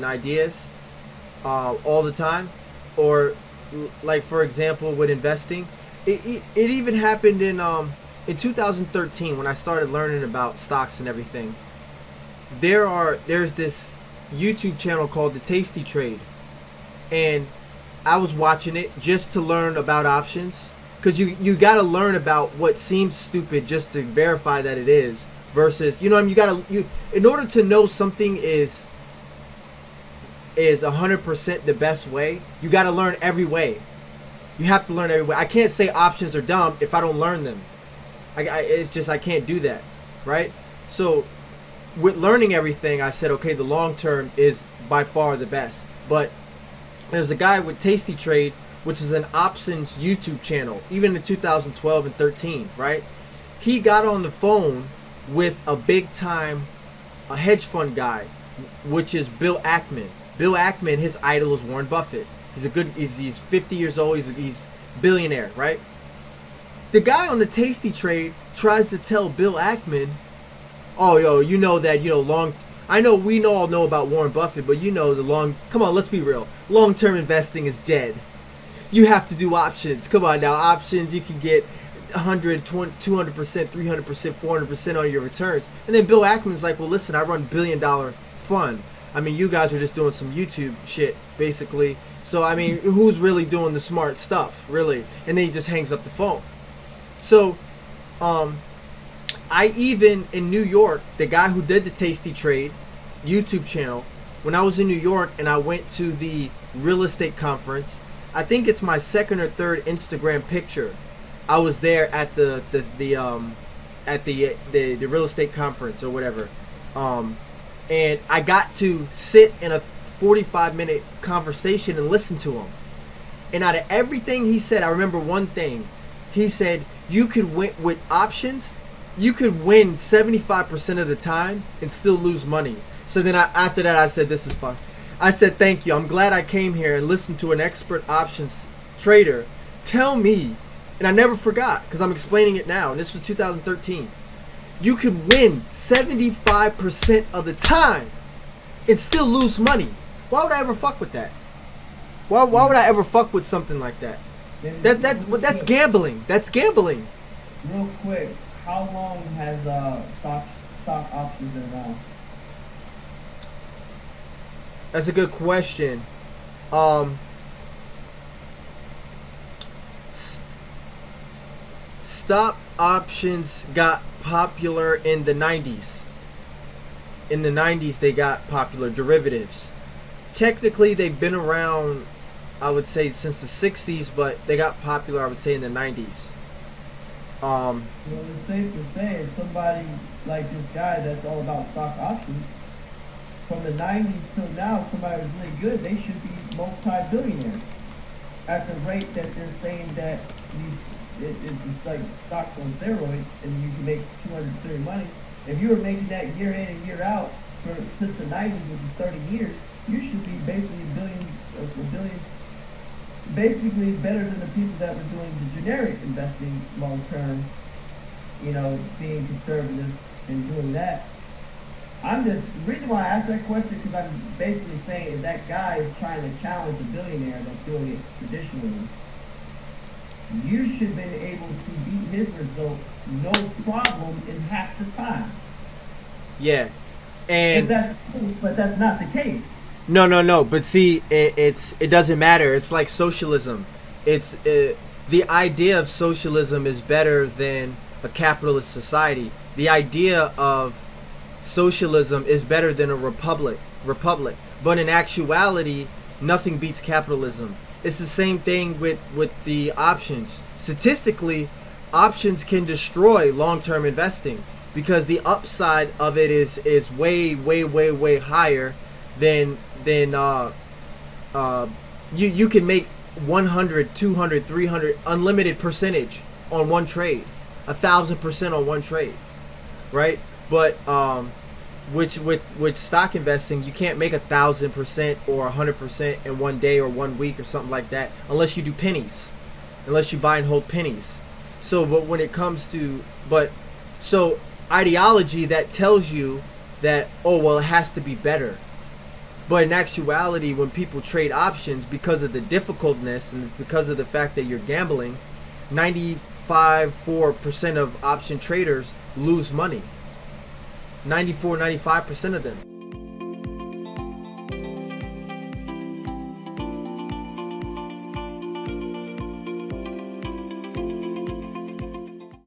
ideas all the time, or like for example with investing, it even happened in 2013 when I started learning about stocks and everything. There's this YouTube channel called The Tasty Trade, and I was watching it just to learn about options, because you got to learn about what seems stupid just to verify that it is, versus, you know what I mean, you in order to know something is 100% the best way, you got to learn every way. You have to learn every way. I can't say options are dumb if I don't learn them. It's just I can't do that, right? So with learning everything, I said, okay, the long term is by far the best. But there's a guy with Tasty Trade, which is an options YouTube channel, even in 2012 and 13, right? He got on the phone with a big time a hedge fund guy, which is Bill Ackman. Bill Ackman, his idol is Warren Buffett. He's 50 years old. He's billionaire, right? The guy on the Tasty Trade tries to tell Bill Ackman, oh, yo, you know that, I know we all know about Warren Buffett, but come on, let's be real. Long-term investing is dead. You have to do options. Come on now, options, you can get 100, 200%, 300%, 400% on your returns. And then Bill Ackman's like, well, listen, I run $1 billion fund. I mean, you guys are just doing some YouTube shit, basically. So, I mean, who's really doing the smart stuff, really? And then he just hangs up the phone. So, I even, in New York, the guy who did the Tasty Trade YouTube channel, when I was in New York and I went to the real estate conference, I think it's my second or third Instagram picture. I was there at the real estate conference or whatever. And I got to sit in a 45-minute conversation and listen to him. And out of everything he said, I remember one thing. He said, you could win with options, you could win 75% of the time and still lose money. So then after that, I said, this is fun. I said, thank you. I'm glad I came here and listened to an expert options trader tell me, and I never forgot because I'm explaining it now, and this was 2013. You could win 75% of the time and still lose money. Why would I ever fuck with that? Why would I ever fuck with something like that? That's gambling. That's gambling. Real quick, how long has stock options been around? That's a good question. Stock options got popular in the 90s. In the 90s, they got popular. Derivatives. Technically, they've been around, I would say, since the 60s, but they got popular, I would say, in the 90s. Well, it's safe to say, if somebody like this guy that's all about stock options, from the 90s till now, somebody was really good, they should be multi-billionaires. At the rate that they're saying that it's like stocks on steroids and you can make 200% money. If you were making that year in and year out since the 90s, which is 30 years, you should be basically a billion, basically better than the people that were doing the generic investing long term, being conservative and doing that. The reason why I asked that question because I'm basically saying if that guy is trying to challenge a billionaire that's doing it traditionally, you should have been able to beat his results no problem in half the time. Yeah, and but that's not the case. No. But see, it doesn't matter. It's like socialism. The idea of socialism is better than a capitalist society. The idea of socialism is better than a republic. But in actuality, nothing beats capitalism. It's the same thing with the options. Statistically, options can destroy long-term investing because the upside of it is way higher than you can make 100, 200, 300 unlimited percentage on one trade, 1,000% on one trade, right? But with stock investing, you can't make 1,000% or 100% in one day or 1 week or something like that, unless you do pennies, unless you buy and hold pennies. So, but when it comes to, ideology that tells you that, oh well, it has to be better. But in actuality, when people trade options, because of the difficultness and because of the fact that you're gambling, 95.4% of option traders lose money. 94, 95% of them.